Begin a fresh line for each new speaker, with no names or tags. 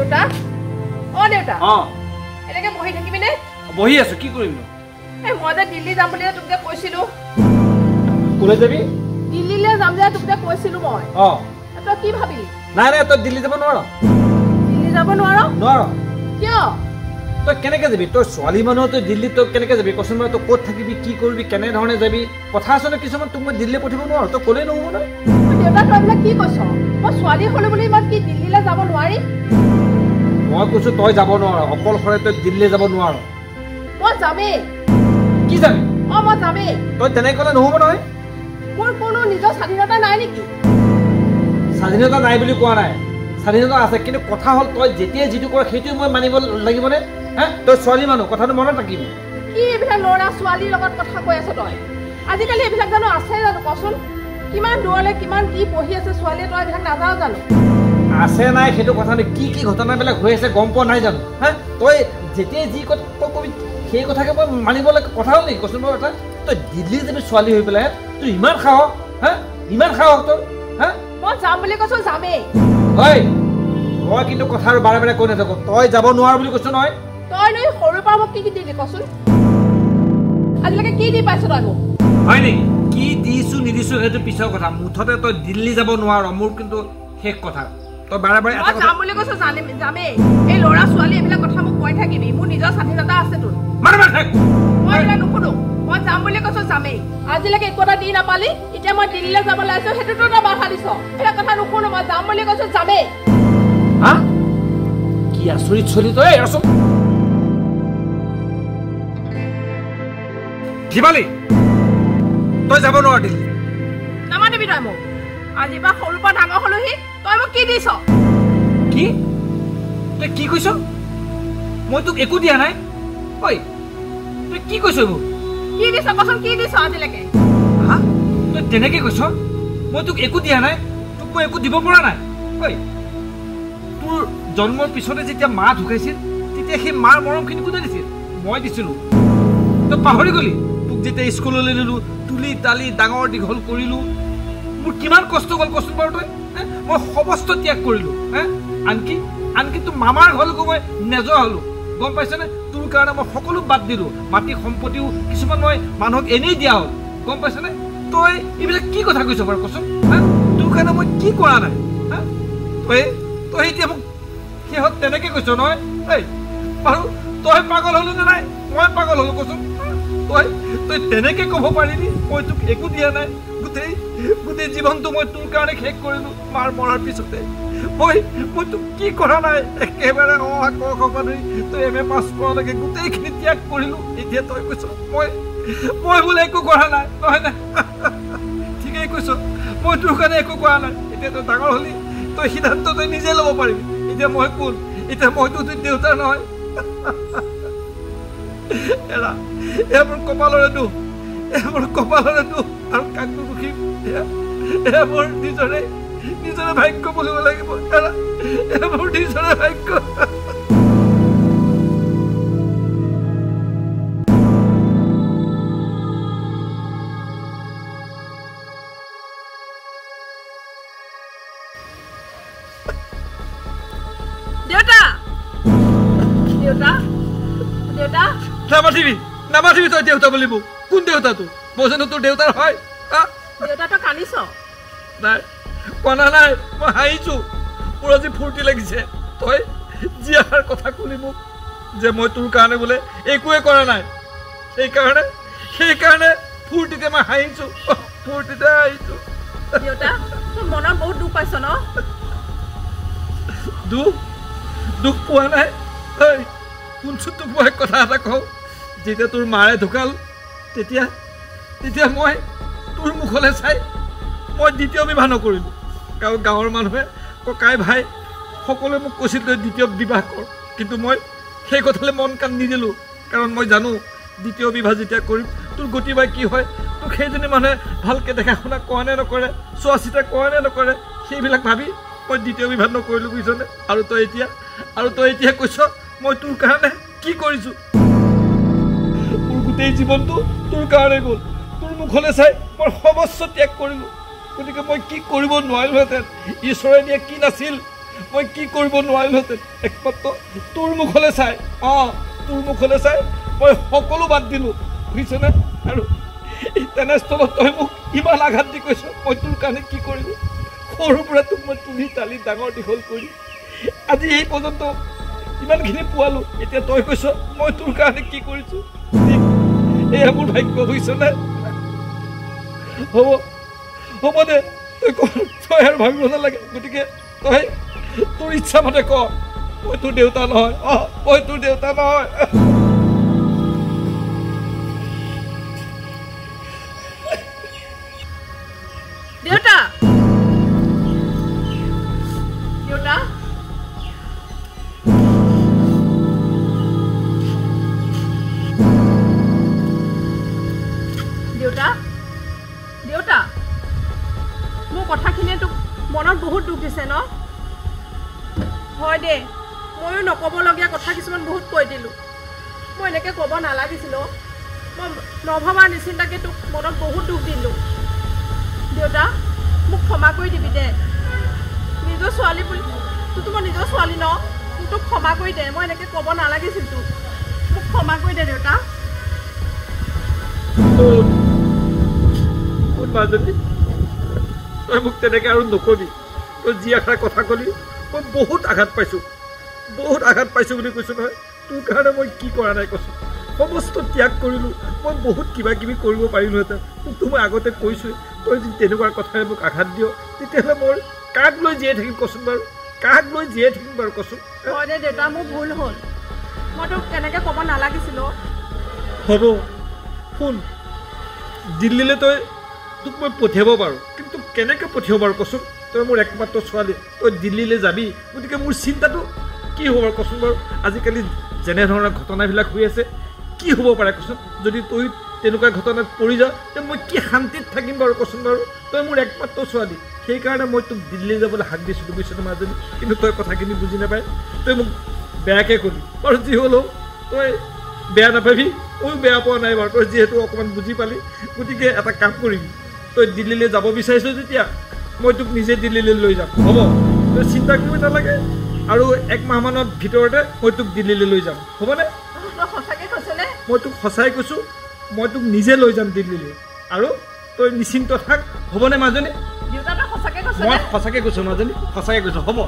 দেউতা অ দেউতা
অ
এনেকে বহি থাকিবিনে
বহি আছো কি কৰিম
এই মই যে দিল্লী যাম বুলি তোক যে কৈছিলো
কলৈ যাবি
দিল্লীলৈ যাম যে তোক যে কৈছিলো মই
অ
তই কি ভাবিলি
নাই নাই তই দিল্লী যাব নোৱাৰ
দিল্লী যাব নোৱাৰ কিয়
তই কেনেকে যাবি তই ছোৱালী মানুহ তই দিল্লীত তই কেনেকে যাবি কচোন বাৰু তই ক'ত থাকিবি কি কৰিবি কেনেধৰণে যাবি কথা আছে ন কিছুমান তোক মই দিল্লী পঠিয়াব নোৱাৰো তই ক'লেই নহ'ব নহয়
দেউতা তই এইবিলাক কি কৈছ মই ছোৱালী হ'লো বুলি ইমান কি দিল্লীলৈ যাব নোৱাৰি
মই কৈছো তই যাব নোৱাৰ অকলশৰে তই দিল্লী যাব নোৱাৰ
মই যামেই
কি যাবি
অ মই যামেই
তই তেনেকে ক'লে নহ'ব নহয়
মোৰ কোনো নিজৰ স্বাধীনতা নাই নেকি
স্বাধীনতা নাই বুলি কোৱা নাই স্বাধীনতা আছে কিন্তু কথা হ'ল তই যেতিয়াই যিটো কৰ সেইটোৱে মই মানিব লাগিবনে হা তই ছোৱালী মানুহ কথাটো মনত ৰাখিবি
কি এইবিলাক ল'ৰা ছোৱালীৰ লগত কথা কৈ আছ তই আজিকালি এইবিলাক জানো আছে জানো কচোন কিমান দূৰলৈ কিমান কি পঢ়ি আছে ছোৱালীয়ে তই এইবিলাক নাযাওঁ জানো
আছে নাই সেইটো কথা নাই কি কি ঘটনাবিলাক হৈ আছে গম পোৱা নাই জানো হা তই যেতিয়াই যি কথা তই কবি সেই কথাকে মই মানিব লাগে কথা হ'ল নেকি কচোন বাৰু এটা তই দিল্লী যাবি ছোৱালী হৈ পেলাই তই ইমান সাহস হা ইমান সাহস তোৰ হা
মই যাম বুলি কৈছো যামেই
হয় মই কিন্তু কথা আৰু বাৰে বাৰে কৈ নাথাকো তই যাব নোৱাৰ বুলি কৈছো নহয়
তই নই সৰুৰ পৰা মোক কি কি দিলি কচোন আজিলৈকে কি দি পাইছ তই মোক
হয় নেকি কি দিছো নিদিছো সেইটো পিছৰ কথা মুঠতে তই দিল্লী যাব নোৱাৰ মোৰ কিন্তু শেষ কথা তই বাৰে বাৰে
মই যাম বুলি কৈছো যামেই এই ল'ৰা ছোৱালী এইবিলাক কথা মোক কৈ থাকিবি মোৰ নিজৰ স্বাধীনতা আছে তোৰ
মই
এইবিলাক নুশুনো মই যাম বুলি কৈছো যামেই আজিলৈকে একো এটা দি নাপালি এতিয়া মই দিল্লীলৈ যাব লাগিছো সেইটোতো তই বাধা দিছ এইবিলাক কথা নুশুনো মই যাম বুলি কৈছো যামেই
হা কি আচৰিত চলি তই ৰচোন দিবালি তই যাব নোৱাৰ দিল্লী
নামাতিবি তই মোক আজিৰ পৰা সৰুৰ পৰা ডাঙৰ হলোহি তই মোক কি দিছ
কি তই কি কৈছ মই তোক একো দিয়া নাই ঐ তই কি কৈছ এইবোৰ
কি দিছ কচোন কি দিছ আজিলৈকে
হা তই তেনেকে কৈছ মই তোক একো দিয়া নাই তোক মই একো দিব পৰা নাই ঐ তোৰ জন্মৰ পিছতে যেতিয়া মা ঢুকাইছিল তেতিয়া সেই মাৰ মৰমখিনি কোনে দিছিল মই দিছিলোঁ তই পাহৰি গলি তোক যেতিয়া স্কুললৈ নিলোঁ তুলি তালি ডাঙৰ দীঘল কৰিলোঁ মোৰ কিমান কষ্ট গ'ল কচোন বাৰু তই মই সমস্ত ত্যাগ কৰিলোঁ আনকি তোৰ মামাৰ ঘৰলৈকো মই নেযোৱা হ'লোঁ গম পাইছনে তোৰ কাৰণে মই সকলো বাদ দিলোঁ মাটি সম্পত্তিও কিছুমান মই মানুহক এনেই দিয়া হ'ল গম পাইছনে তই এইবিলাক কি কথা কৈছ বাৰু কচোন হা তোৰ কাৰণে মই কি কৰা নাই হা তই এতিয়া মোক সিহঁত তেনেকে কৈছ নহয় এই বাৰু তই পাগল হ'লি নে নাই মই পাগল হ'লো কচোন তই তেনেকে ক'ব পাৰিলি মই তোক একো দিয়া নাই গোটেই জীৱনটো মই তোৰ কাৰণে শেষ কৰিলোঁ মাৰ মৰাৰ পিছতে মই তোক কি কৰা নাই একেবাৰে ধৰি তই MA পাছ কৰালৈকে গোটেইখিনি ত্যাগ কৰিলোঁ এতিয়া তই কৈছ মই বোলে একো কৰা নাই নহয় নে ঠিকেই কৈছ মই তোৰ কাৰণে একো কৰা নাই এতিয়া তই ডাঙৰ হ'লি তই সিদ্ধান্ত তই নিজে ল'ব পাৰিবি এতিয়া মই কোন এতিয়া মইতো তোৰ দেউতা নহয় এৰা এয়া মোৰ কপালৰে দুখ আৰু কাকো দুখিম এয়া মোৰ নিজৰে ভাগ্য বুলিব লাগিব এয়া মোৰ নিজৰে ভাগ্য নামাতিবি তই দেউতা বুলিব কোন দেউতা তোৰ মই জানো তোৰ দেউতাৰ হয়
দেউতা তই কান্দিছ
নাই কনা নাই মই হাঁহিছো মোৰ আজি ফূৰ্তি লাগিছে তই জীয়াৰ কথা কলি মোক যে মই তোৰ কাৰণে বোলে একোৱে কৰা নাই সেইকাৰণে ফূৰ্তিতে মই হাঁহিছো
দেউতা তোৰ মনত বহুত দুখ পাইছ ন
দুখ পোৱা নাই শুনছোন তোক মই কথা এটা কওঁ যেতিয়া তোৰ মাৰে ঢুকাল তেতিয়া মই তোৰ মুখলৈ চাই মই দ্বিতীয় বিবাহ নকৰিলোঁ কাৰণ গাঁৱৰ মানুহে ককাই ভাই সকলোৱে মোক কৈছিল তই দ্বিতীয় বিবাহ কৰ কিন্তু মই সেই কথালৈ মন কাণ নিদিলোঁ কাৰণ মই জানো দ্বিতীয় বিবাহ যেতিয়া কৰিম তোৰ গতি বা কি হয় তোক সেইজনী মানুহে ভালকৈ দেখা শুনা কৰা নে নকৰে চোৱা চিতা কৰে নে নকৰে সেইবিলাক ভাবি মই দ্বিতীয় বিবাহ নকৰিলোঁ বুজিছনে আৰু তই এতিয়া কৈছ মই তোৰ কাৰণে কি কৰিছোঁ মোৰ গোটেই জীৱনটো তোৰ কাৰণে গ'ল তোৰ মুখলৈ চাই মই সমস্ত ত্যাগ কৰিলোঁ গতিকে মই কি কৰিব নোৱাৰিলোহেঁতেন ঈশ্বৰে দিয়া কি নাছিল মই কি কৰিব নোৱাৰিলোহেঁতেন একমাত্ৰ তোৰ মুখলৈ চাই তোৰ মুখলৈ চাই মই সকলো বাদ দিলোঁ বুজিছনে আৰু তেনেস্থলত তই মোক ইমান আঘাত দি কৈছ মই তোৰ কাৰণে কি কৰিলোঁ সৰুৰ পৰা তোক মই তুলি তালি ডাঙৰ দীঘল কৰি আজি এই পৰ্যন্ত ইমানখিনি পোৱালোঁ এতিয়া তই কৈছ মই তোৰ কাৰণে কি কৰিছোঁ এয়া মোৰ ভাগ্য বুজিছনে হ'ব দে তই আৰু ভাবিব নালাগে গতিকে তই তোৰ ইচ্ছা মতে ক মই তোৰ দেউতা নহয় মই তোৰ দেউতা নহয়
দেউতা দেউতা দেউতা দেউতা মোৰ কথাখিনিয়ে তোক মনত বহুত দুখ দিছে ন হয় দে ময়ো নক'বলগীয়া কথা কিছুমান বহুত কৈ দিলোঁ মই এনেকৈ ক'ব নালাগিছিল মই নভবা নিচিন্তাকৈ তোক মনত বহুত দুখ দিলোঁ দেউতা মোক ক্ষমা কৰি দিবি দে নিজৰ ছোৱালী বুলি তোৰতো মই নিজৰ ছোৱালী ন তোক ক্ষমা কৰি দে মই এনেকৈ ক'ব নালাগিছিল তোক মোক ক্ষমা কৰি দে দেউতা
মাজনী তই মোক তেনেকৈ আৰু নকবি তই যি এষাৰ কথা ক'লি মই বহুত আঘাত পাইছোঁ বুলি কৈছোঁ নহয় তোৰ কাৰণে মই কি কৰা নাই কৈছোঁ সমস্ত ত্যাগ কৰিলোঁ মই বহুত কিবা কিবি কৰিব পাৰিলোহেঁতেন তোকতো মই আগতে কৈছোঁৱেই তই যদি তেনেকুৱা কথাৰে মোক আঘাত দিয় তেতিয়াহ'লে মই কাক লৈ জীয়াই থাকিম কচোন বাৰু কচোন
হয় দে দেউতা মোৰ ভুল হ'ল মই তোক তেনেকৈ ক'ব নালাগিছিল
হ'ব শুন দিল্লীলৈ তই তোক মই পঠিয়াব পাৰোঁ কিন্তু কেনেকৈ পঠিয়াব পাৰোঁ কচোন তই মোৰ একমাত্ৰ ছোৱালী তই দিল্লীলৈ যাবি গতিকে মোৰ চিন্তাটো কি হ'ব বাৰু কচোন বাৰু আজিকালি যেনেধৰণৰ ঘটনাবিলাক হৈ আছে কি হ'ব পাৰে কচোন যদি তই তেনেকুৱা ঘটনাত পৰি যাওঁ তে মই কি শান্তিত থাকিম বাৰু কচোন বাৰু তই মোৰ একমাত্ৰ ছোৱালী সেইকাৰণে মই তোক দিল্লী যাবলৈ হাক দিছিলোঁ বুজিছোঁ মাজনী কিন্তু তই কথাখিনি বুজি নাপায় তই মোক বেয়াকৈ ক'লি বাৰু যি হ'লেও তই বেয়া নাপাবি ময়ো বেয়া পোৱা নাই বাৰু তই যিহেতু অকণমান বুজি পালি গতিকে এটা কাম কৰিবি তই দিল্লীলৈ যাব বিচাৰিছ যেতিয়া মই তোক নিজে দিল্লীলৈ লৈ যাম হ'ব তই চিন্তা কৰিব নালাগে আৰু এক মাহমানৰ ভিতৰতে মই তোক দিল্লীলৈ লৈ যাম হ'বনে মই তোক সঁচাই কৈছোঁ মই তোক নিজে লৈ যাম দিল্লীলৈ আৰু তই নিশ্চিন্ত থাক হ'বনে মাজনী
দেউতা তই সঁচাকৈ কৈছ
মই সঁচাকৈ কৈছোঁ মাজনী সঁচাকৈ কৈছোঁ হ'ব